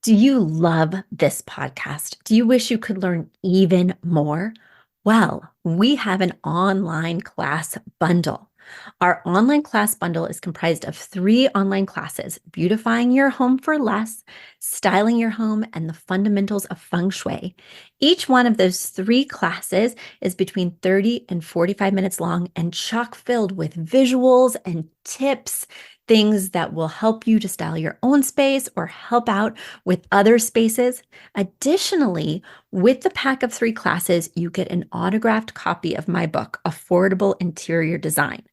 Do you love this podcast? Do you wish you could learn even more? Well, we have an online class bundle. Our online class bundle is comprised of 3 online classes: beautifying your home for less, styling your home, and the fundamentals of feng shui. Each one of those 3 classes is between 30 and 45 minutes long and chock filled with visuals and tips, things that will help you to style your own space or help out with other spaces. Additionally, with the pack of 3 classes, you get an autographed copy of my book, Affordable Interior Design.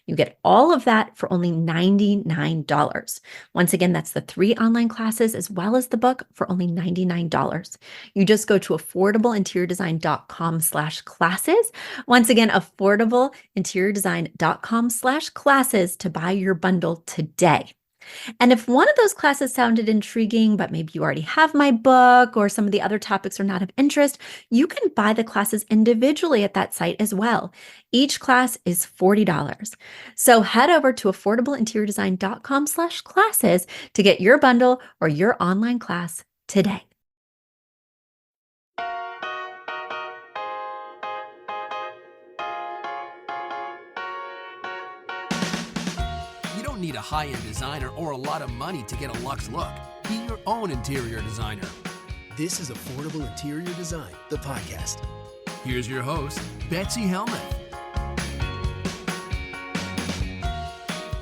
You get all of that for only $99. Once again, that's the 3 online classes as well as the book for only $99. You just go to affordableinteriordesign.com/classes. Once again, affordableinteriordesign.com/classes to buy your bundle today. And if one of those classes sounded intriguing, but maybe you already have my book or some of the other topics are not of interest, you can buy the classes individually at that site as well. Each class is $40. So head over to affordableinteriordesign.com/classes to get your bundle or your online class today. You don't need a high-end designer or a lot of money to get a luxe look. Be your own interior designer. This is Affordable Interior Design, the podcast. Here's your host, Betsy Helmuth.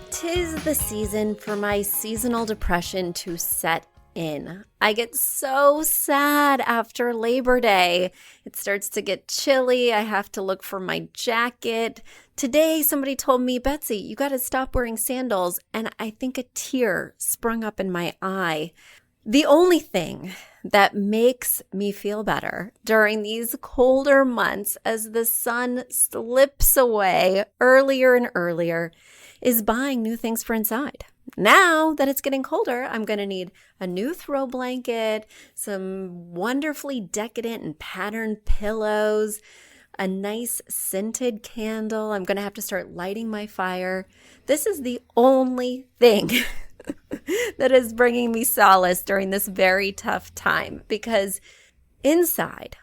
'Tis the season for my seasonal depression to set in. I get so sad after Labor Day. It starts to get chilly. I have to look for my jacket. Today, somebody told me, Betsy, you got to stop wearing sandals. And I think a tear sprung up in my eye. The only thing that makes me feel better during these colder months as the sun slips away earlier and earlier is buying new things for inside. Now that it's getting colder, I'm going to need a new throw blanket, some wonderfully decadent and patterned pillows, a nice scented candle. I'm going to have to start lighting my fire. This is the only thing that is bringing me solace during this very tough time because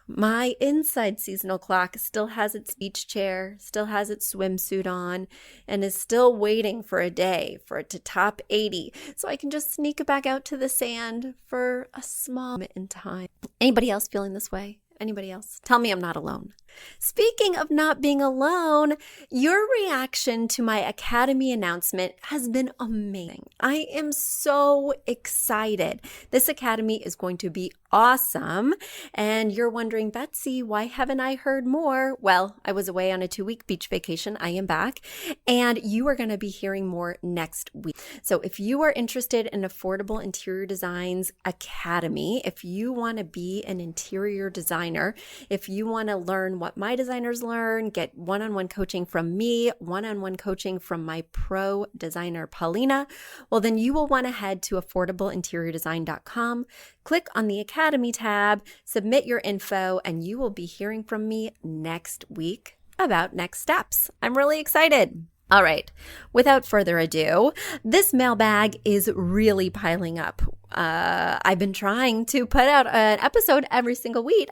my inside seasonal clock still has its beach chair, still has its swimsuit on, and is still waiting for a day for it to top 80 so I can just sneak it back out to the sand for a small moment in time. Anybody else feeling this way? Anybody else? Tell me I'm not alone. Speaking of not being alone, your reaction to my Academy announcement has been amazing. I am so excited. This Academy is going to be awesome. And you're wondering, Betsy, why haven't I heard more? Well, I was away on a 2-week beach vacation. I am back. And you are going to be hearing more next week. So if you are interested in Affordable Interior Designs Academy, if you want to be an interior designer, if you want to learn what my designers learn, get one-on-one coaching from me, one-on-one coaching from my pro designer, Paulina, well, then you will want to head to affordableinteriordesign.com, click on the Academy tab, submit your info, and you will be hearing from me next week about next steps. I'm really excited. All right, without further ado, this mailbag is really piling up. I've been trying to put out an episode every single week.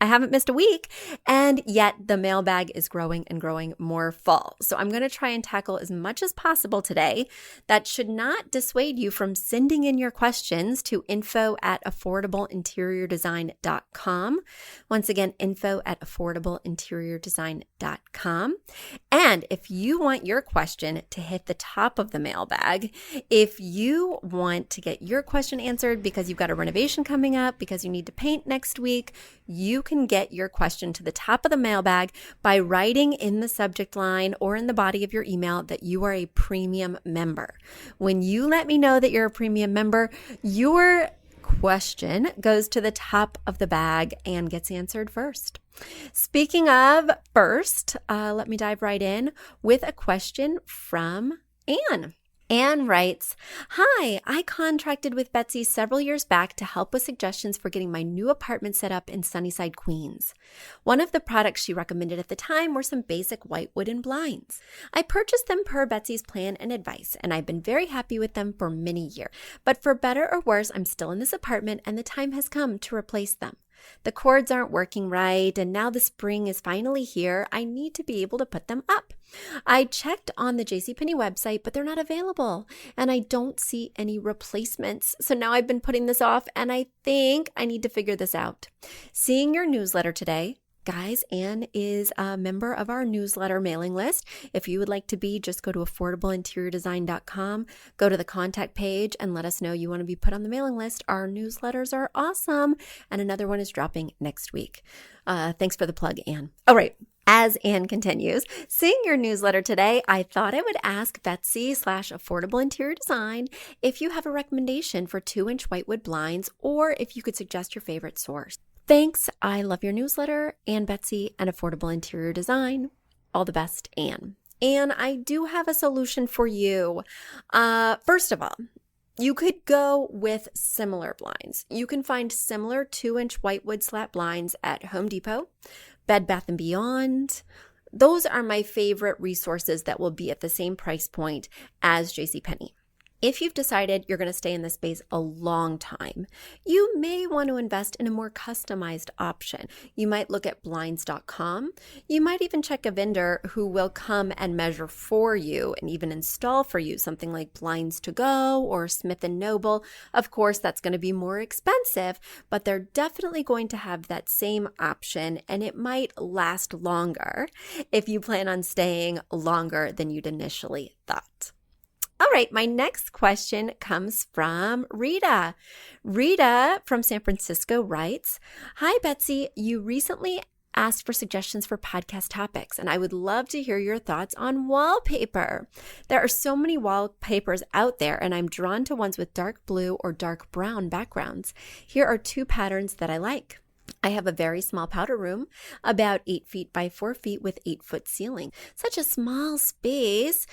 I haven't missed a week, and yet the mailbag is growing and growing more full. So I'm going to try and tackle as much as possible today. That should not dissuade you from sending in your questions to info@affordableinteriordesign.com. Once again, info@affordableinteriordesign.com. And if you want your question to hit the top of the mailbag, if you want to get your question answered because you've got a renovation coming up, because you need to paint next week, you can get your question to the top of the mailbag by writing in the subject line or in the body of your email that you are a premium member. When you let me know that you're a premium member, your question goes to the top of the bag and gets answered first. Speaking of first, let me dive right in with a question from Anne. Anne writes, "Hi, I contracted with Betsy several years back to help with suggestions for getting my new apartment set up in Sunnyside, Queens. One of the products she recommended at the time were some basic white wooden blinds. I purchased them per Betsy's plan and advice, and I've been very happy with them for many years. But for better or worse, I'm still in this apartment and the time has come to replace them. The cords aren't working right, and now the spring is finally here. I need to be able to put them up. I checked on the JCPenney website, but they're not available, and I don't see any replacements. So now I've been putting this off, and I think I need to figure this out. Seeing your newsletter today, guys, Anne is a member of our newsletter mailing list. If you would like to be, just go to affordableinteriordesign.com, go to the contact page, and let us know you want to be put on the mailing list. Our newsletters are awesome, and another one is dropping next week. Thanks for the plug, Anne. All right. As Anne continues, seeing your newsletter today, I thought I would ask Betsy/Affordable Interior Design if you have a recommendation for 2-inch whitewood blinds, or if you could suggest your favorite source. Thanks. I love your newsletter, Anne, Betsy, and Affordable Interior Design. All the best, Anne. Anne, I do have a solution for you. First of all, you could go with similar blinds. You can find similar 2-inch whitewood slat blinds at Home Depot, Bed Bath & Beyond. Those are my favorite resources that will be at the same price point as JCPenney. If you've decided you're going to stay in this space a long time, you may want to invest in a more customized option. You might look at blinds.com. You might even check a vendor who will come and measure for you and even install for you something like Blinds to Go or Smith & Noble. Of course, that's going to be more expensive, but they're definitely going to have that same option, and it might last longer if you plan on staying longer than you'd initially thought. All right, my next question comes from Rita. Rita from San Francisco writes, "Hi, Betsy. You recently asked for suggestions for podcast topics, and I would love to hear your thoughts on wallpaper. There are so many wallpapers out there, and I'm drawn to ones with dark blue or dark brown backgrounds. Here are 2 patterns that I like. I have a very small powder room, about 8 feet by 4 feet with 8-foot ceiling. Such a small space.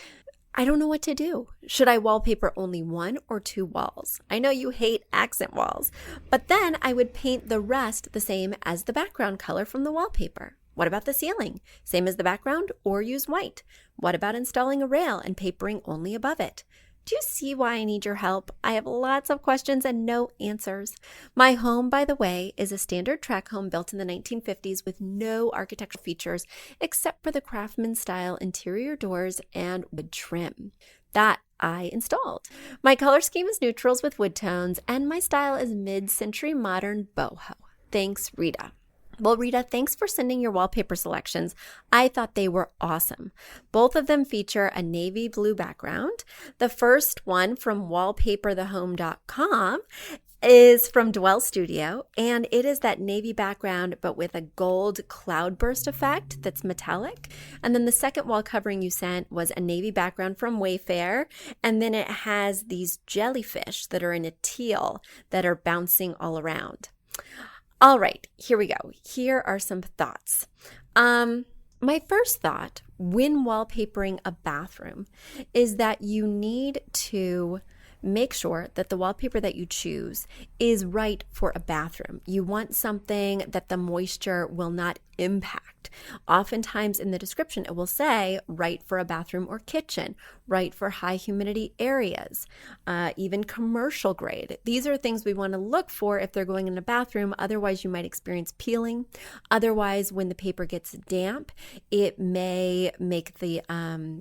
I don't know what to do. Should I wallpaper only 1 or 2 walls? I know you hate accent walls, but then I would paint the rest the same as the background color from the wallpaper. What about the ceiling? Same as the background or use white? What about installing a rail and papering only above it? Do you see why I need your help? I have lots of questions and no answers. My home, by the way, is a standard tract home built in the 1950s with no architectural features except for the craftsman style interior doors and wood trim that I installed. My color scheme is neutrals with wood tones, and my style is mid-century modern boho. Thanks, Rita." Well, Rita, thanks for sending your wallpaper selections. I thought they were awesome. Both of them feature a navy blue background. The first one from wallpaperthehome.com is from Dwell Studio, and it is that navy background but with a gold cloudburst effect that's metallic. And then the second wall covering you sent was a navy background from Wayfair, and then it has these jellyfish that are in a teal that are bouncing all around. All right, here we go. Here are some thoughts. My first thought when wallpapering a bathroom is that you need to make sure that the wallpaper that you choose is right for a bathroom. You want something that the moisture will not impact. Oftentimes in the description, it will say right for a bathroom or kitchen, right for high humidity areas, even commercial grade. These are things we want to look for if they're going in a bathroom. Otherwise, you might experience peeling. Otherwise, when the paper gets damp, it may make the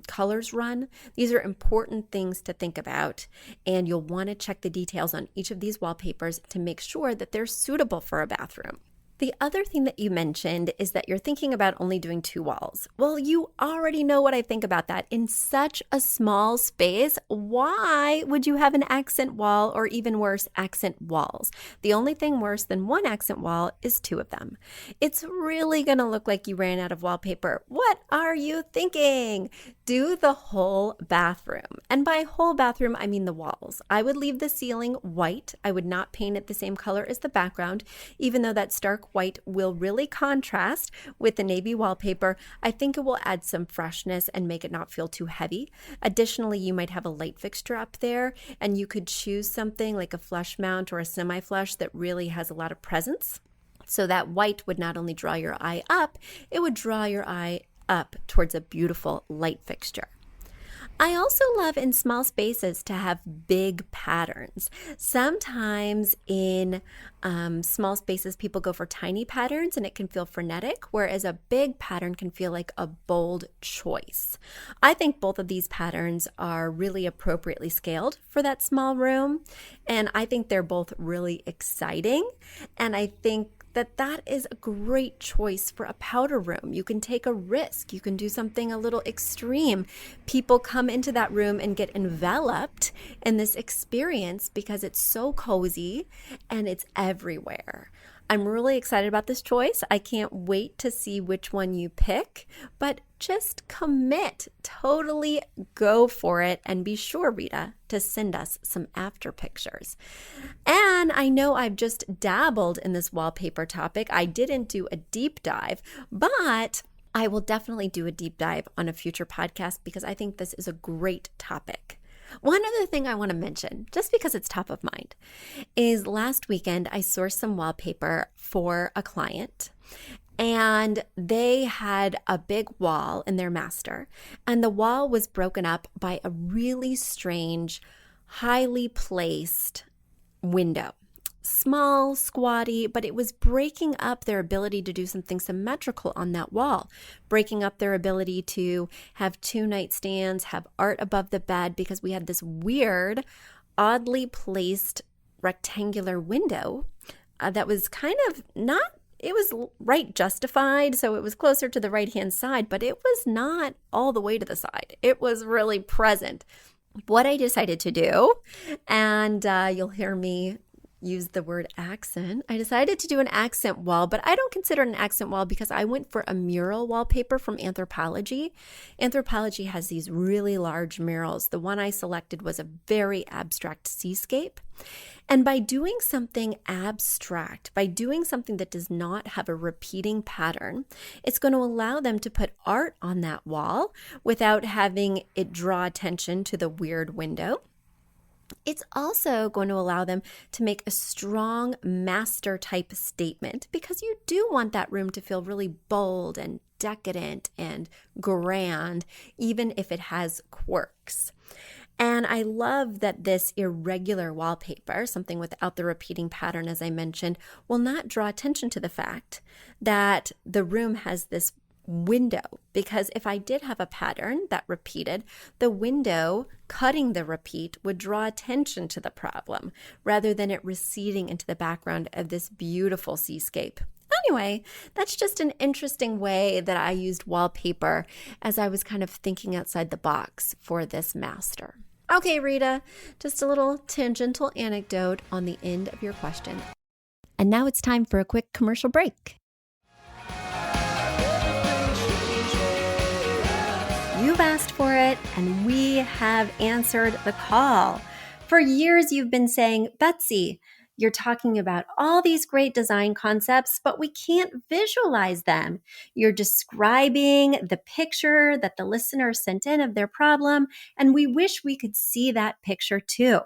colors run. These are important things to think about, and you'll want to check the details on each of these wallpapers to make sure that they're suitable for a bathroom. The other thing that you mentioned is that you're thinking about only doing 2 walls. Well, you already know what I think about that. In such a small space, why would you have an accent wall, or even worse, accent walls? The only thing worse than 1 accent wall is 2 of them. It's really going to look like you ran out of wallpaper. What are you thinking? Do the whole bathroom. And by whole bathroom, I mean the walls. I would leave the ceiling white. I would not paint it the same color as the background, even though that stark stark white will really contrast with the navy wallpaper. I think it will add some freshness and make it not feel too heavy. Additionally, you might have a light fixture up there, and you could choose something like a flush mount or a semi-flush that really has a lot of presence. So that white would not only draw your eye up, it would draw your eye up towards a beautiful light fixture. I also love in small spaces to have big patterns. Sometimes in small spaces, people go for tiny patterns and it can feel frenetic, whereas a big pattern can feel like a bold choice. I think both of these patterns are really appropriately scaled for that small room, and I think they're both really exciting, and I think that is a great choice for a powder room. You can take a risk. You can do something a little extreme. People come into that room and get enveloped in this experience because it's so cozy and it's everywhere. I'm really excited about this choice. I can't wait to see which one you pick, but just commit, totally go for it, and be sure, Rita, to send us some after pictures. And I know I've just dabbled in this wallpaper topic. I didn't do a deep dive, but I will definitely do a deep dive on a future podcast because I think this is a great topic. One other thing I want to mention, just because it's top of mind, is last weekend I sourced some wallpaper for a client, and they had a big wall in their master, and the wall was broken up by a really strange, highly placed window. Small, squatty, but it was breaking up their ability to do something symmetrical on that wall, breaking up their ability to have 2 nightstands, have art above the bed, because we had this weird, oddly placed rectangular window that was kind of not, it was right justified, so it was closer to the right-hand side, but it was not all the way to the side. It was really present. What I decided to do, and you'll hear me use the word accent. I decided to do an accent wall, but I don't consider it an accent wall because I went for a mural wallpaper from Anthropologie. Anthropologie has these really large murals. The one I selected was a very abstract seascape. And by doing something abstract, by doing something that does not have a repeating pattern, it's going to allow them to put art on that wall without having it draw attention to the weird window. It's also going to allow them to make a strong master type statement, because you do want that room to feel really bold and decadent and grand, even if it has quirks. And I love that this irregular wallpaper, something without the repeating pattern, as I mentioned, will not draw attention to the fact that the room has this window, because if I did have a pattern that repeated, the window cutting the repeat would draw attention to the problem rather than it receding into the background of this beautiful seascape. Anyway, that's just an interesting way that I used wallpaper as I was kind of thinking outside the box for this master. Okay, Rita, just a little tangential anecdote on the end of your question. And now it's time for a quick commercial break. You've asked for it, and we have answered the call. For years, you've been saying, Betsy, you're talking about all these great design concepts, but we can't visualize them. You're describing the picture that the listener sent in of their problem, and we wish we could see that picture too.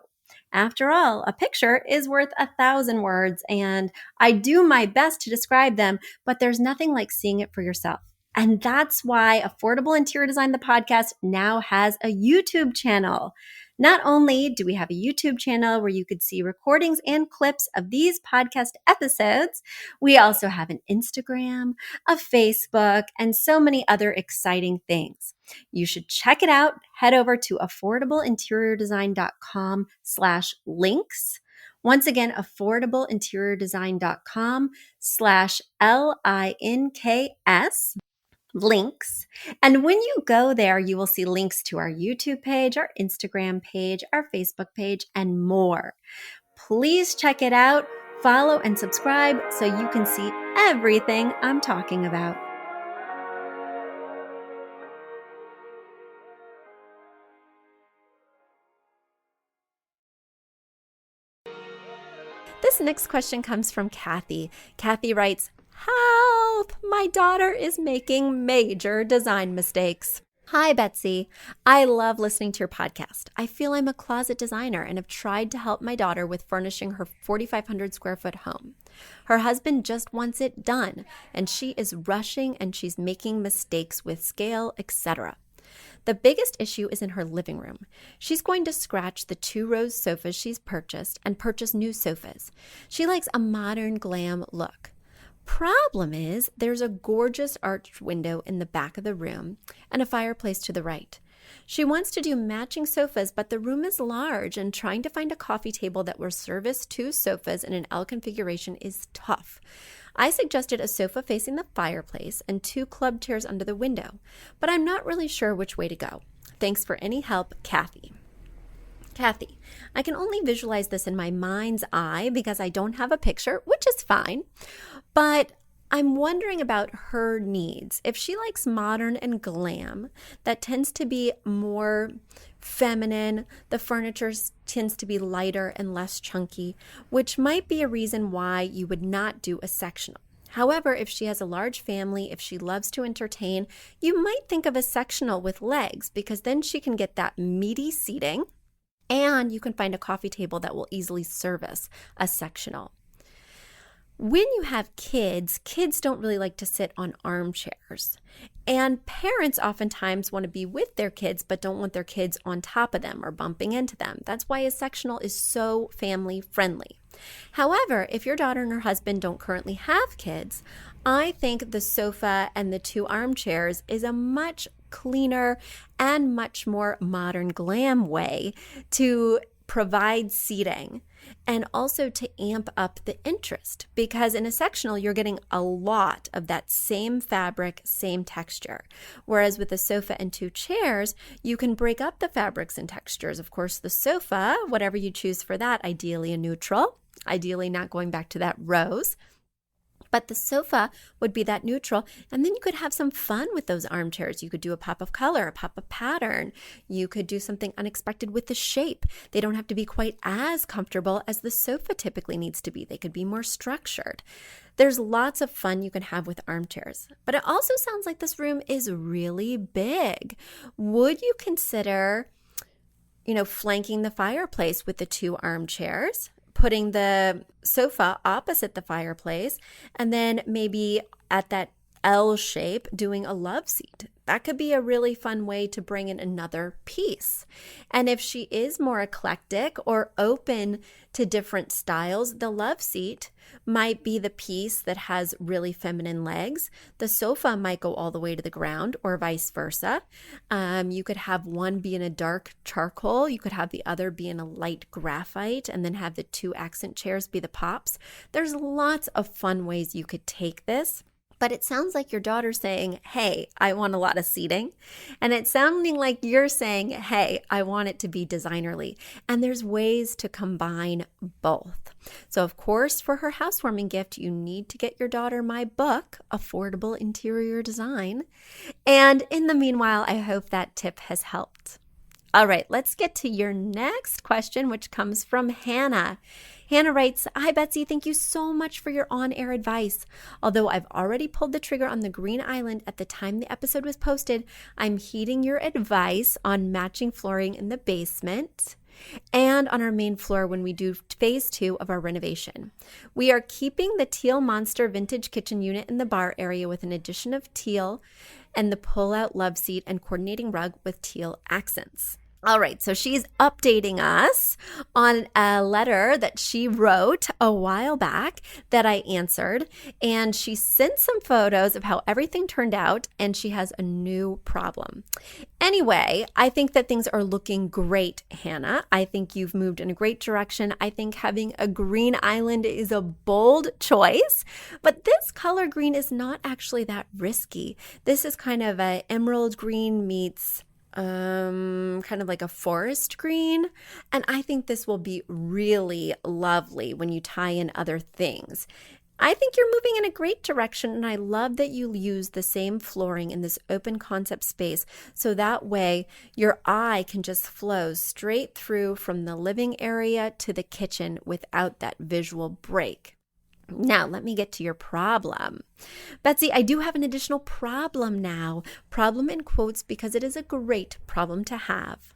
After all, a picture is worth 1,000 words, and I do my best to describe them, but there's nothing like seeing it for yourself. And that's why Affordable Interior Design, the podcast, now has a YouTube channel. Not only do we have a YouTube channel where you could see recordings and clips of these podcast episodes, we also have an Instagram, a Facebook, and so many other exciting things. You should check it out. Head over to affordableinteriordesign.com/links. Once again, affordableinteriordesign.com/LINKS. links. And when you go there, you will see links to our YouTube page, our Instagram page, our Facebook page, and more. Please check it out, follow and subscribe so you can see everything I'm talking about. This This next question comes from Kathy. Kathy writes, "Help! My daughter is making major design mistakes." Hi, Betsy. I love listening to your podcast. I feel I'm a closet designer and have tried to help my daughter with furnishing her 4,500 square foot home. Her husband just wants it done, and she is rushing and she's making mistakes with scale, etc. The biggest issue is in her living room. She's going to scratch the 2 rows sofas she's purchased and purchase new sofas. She likes a modern glam look. Problem is, there's a gorgeous arched window in the back of the room and a fireplace to the right. She wants to do matching sofas, but the room is large and trying to find a coffee table that will service 2 sofas in an L configuration is tough. I suggested a sofa facing the fireplace and 2 club chairs under the window, but I'm not really sure which way to go. Thanks for any help, Kathy. Kathy, I can only visualize this in my mind's eye because I don't have a picture, which is fine, but I'm wondering about her needs. If she likes modern and glam, that tends to be more feminine. The furniture tends to be lighter and less chunky, which might be a reason why you would not do a sectional. However, if she has a large family, if she loves to entertain, you might think of a sectional with legs because then she can get that meaty seating and you can find a coffee table that will easily service a sectional. When you have kids don't really like to sit on armchairs. And parents oftentimes want to be with their kids, but don't want their kids on top of them or bumping into them. That's why a sectional is so family friendly. However, if your daughter and her husband don't currently have kids, I think the sofa and the 2 armchairs is a much cleaner and much more modern glam way to provide seating and also to amp up the interest, because in a sectional you're getting a lot of that same fabric, same texture, whereas with a sofa and 2 chairs you can break up the fabrics and textures. Of course, the sofa, whatever you choose for that, ideally a neutral, ideally not going back to that rose. But the sofa would be that neutral. And then you could have some fun with those armchairs. You could do a pop of color, a pop of pattern. You could do something unexpected with the shape. They don't have to be quite as comfortable as the sofa typically needs to be. They could be more structured. There's lots of fun you can have with armchairs. But it also sounds like this room is really big. Would you consider, flanking the fireplace with the 2 armchairs? Putting the sofa opposite the fireplace, and then maybe at that L shape doing a love seat. That could be a really fun way to bring in another piece. And if she is more eclectic or open to different styles, the love seat might be the piece that has really feminine legs. The sofa might go all the way to the ground or vice versa. You could have one be in a dark charcoal. You could have the other be in a light graphite and then have the 2 accent chairs be the pops. There's lots of fun ways you could take this. But it sounds like your daughter's saying, hey, I want a lot of seating. And it's sounding like you're saying, hey, I want it to be designerly. And there's ways to combine both. So, of course, for her housewarming gift, you need to get your daughter my book, Affordable Interior Design. And in the meanwhile, I hope that tip has helped. All right, let's get to your next question, which comes from Hannah. Hannah writes, "Hi, Betsy. Thank you so much for your on-air advice. Although I've already pulled the trigger on the green island at the time the episode was posted, I'm heeding your advice on matching flooring in the basement and on our main floor when we do phase 2 of our renovation. We are keeping the teal monster vintage kitchen unit in the bar area with an addition of teal and the pull-out love seat and coordinating rug with teal accents." All right, so she's updating us on a letter that she wrote a while back that I answered, and she sent some photos of how everything turned out, and she has a new problem. Anyway, I think that things are looking great, Hannah. I think you've moved in a great direction. I think having a green island is a bold choice, but this color green is not actually that risky. This is kind of a emerald green meets kind of like a forest green. And I think this will be really lovely when you tie in other things. I think you're moving in a great direction, and I love that you use the same flooring in this open concept space so that way your eye can just flow straight through from the living area to the kitchen without that visual break. Now, let me get to your problem. Betsy, I do have an additional problem now. Problem in quotes because it is a great problem to have.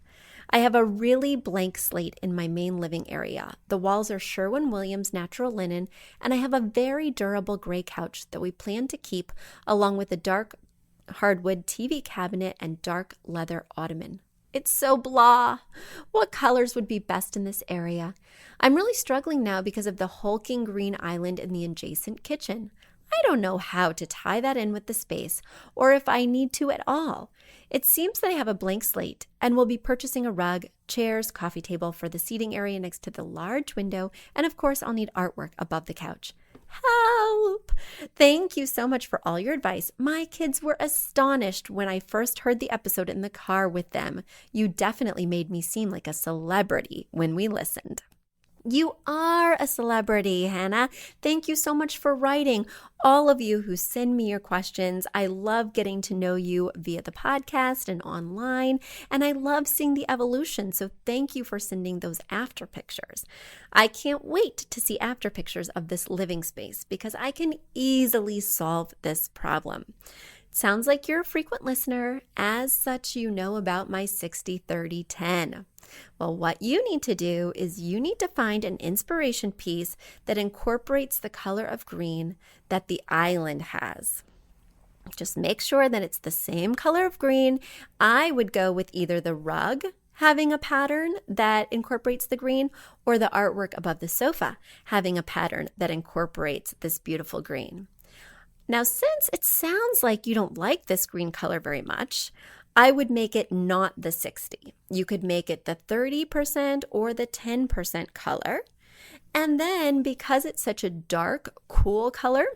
I have a really blank slate in my main living area. The walls are Sherwin-Williams natural linen, and I have a very durable gray couch that we plan to keep along with a dark hardwood TV cabinet and dark leather ottoman. It's so blah. What colors would be best in this area? I'm really struggling now because of the hulking green island in the adjacent kitchen. I don't know how to tie that in with the space or if I need to at all. It seems that I have a blank slate and will be purchasing a rug, chairs, coffee table for the seating area next to the large window, and of course I'll need artwork above the couch. Help! Thank you so much for all your advice. My kids were astonished when I first heard the episode in the car with them. You definitely made me seem like a celebrity when we listened. You are a celebrity, Hannah. Thank you so much for writing. All of you who send me your questions, I love getting to know you via the podcast and online, and I love seeing the evolution, so thank you for sending those after pictures. I can't wait to see after pictures of this living space because I can easily solve this problem. Sounds like you're a frequent listener. As such, you know about my 60-30-10. Well, what you need to do is you need to find an inspiration piece that incorporates the color of green that the island has. Just make sure that it's the same color of green. I would go with either the rug having a pattern that incorporates the green or the artwork above the sofa having a pattern that incorporates this beautiful green. Now, since it sounds like you don't like this green color very much, I would make it not the 60. You could make it the 30% or the 10% color. And then because it's such a dark, cool color,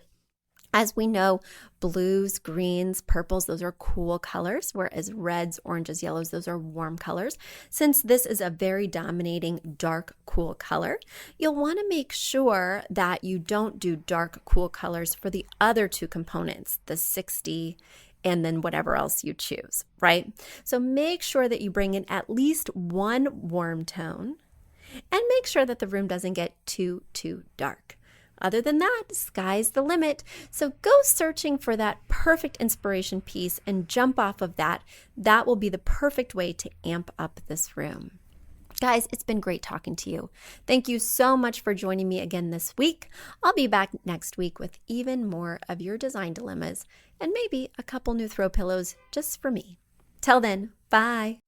as we know, blues, greens, purples, those are cool colors, whereas reds, oranges, yellows, those are warm colors. Since this is a very dominating dark, cool color, you'll want to make sure that you don't do dark, cool colors for the other two components, the 60 and then whatever else you choose, right? So make sure that you bring in at least one warm tone and make sure that the room doesn't get too dark. Other than that, sky's the limit. So go searching for that perfect inspiration piece and jump off of that. That will be the perfect way to amp up this room. Guys, it's been great talking to you. Thank you so much for joining me again this week. I'll be back next week with even more of your design dilemmas and maybe a couple new throw pillows just for me. Till then, bye.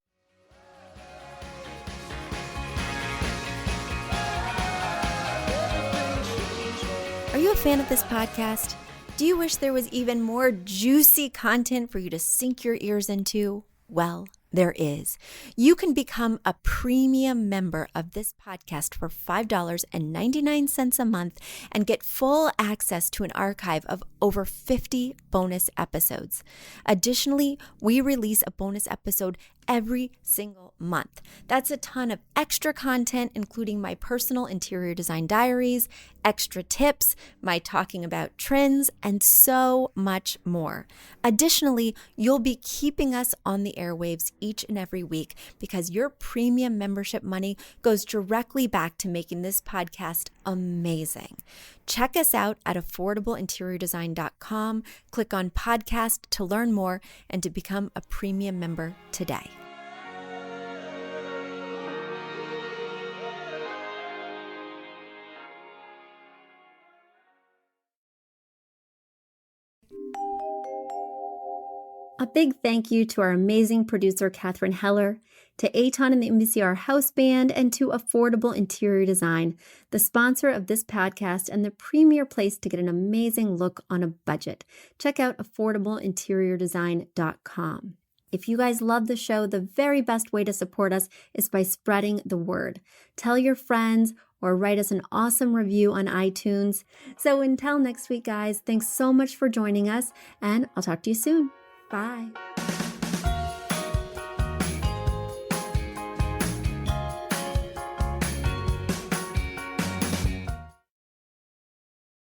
Are you a fan of this podcast? Do you wish there was even more juicy content for you to sink your ears into? Well, there is. You can become a premium member of this podcast for $5.99 a month and get full access to an archive of over 50 bonus episodes. Additionally, we release a bonus episode every single month. That's a ton of extra content, including my personal interior design diaries, extra tips, my talking about trends, and so much more. Additionally, you'll be keeping us on the airwaves each and every week because your premium membership money goes directly back to making this podcast amazing. Check us out at affordableinteriordesign.com. Click on podcast to learn more and to become a premium member today. A big thank you to our amazing producer, Catherine Heller, to Aton and the MVCR House Band, and to Affordable Interior Design, the sponsor of this podcast and the premier place to get an amazing look on a budget. Check out affordableinteriordesign.com. If you guys love the show, the very best way to support us is by spreading the word. Tell your friends or write us an awesome review on iTunes. So until next week, guys, thanks so much for joining us, and I'll talk to you soon. Bye.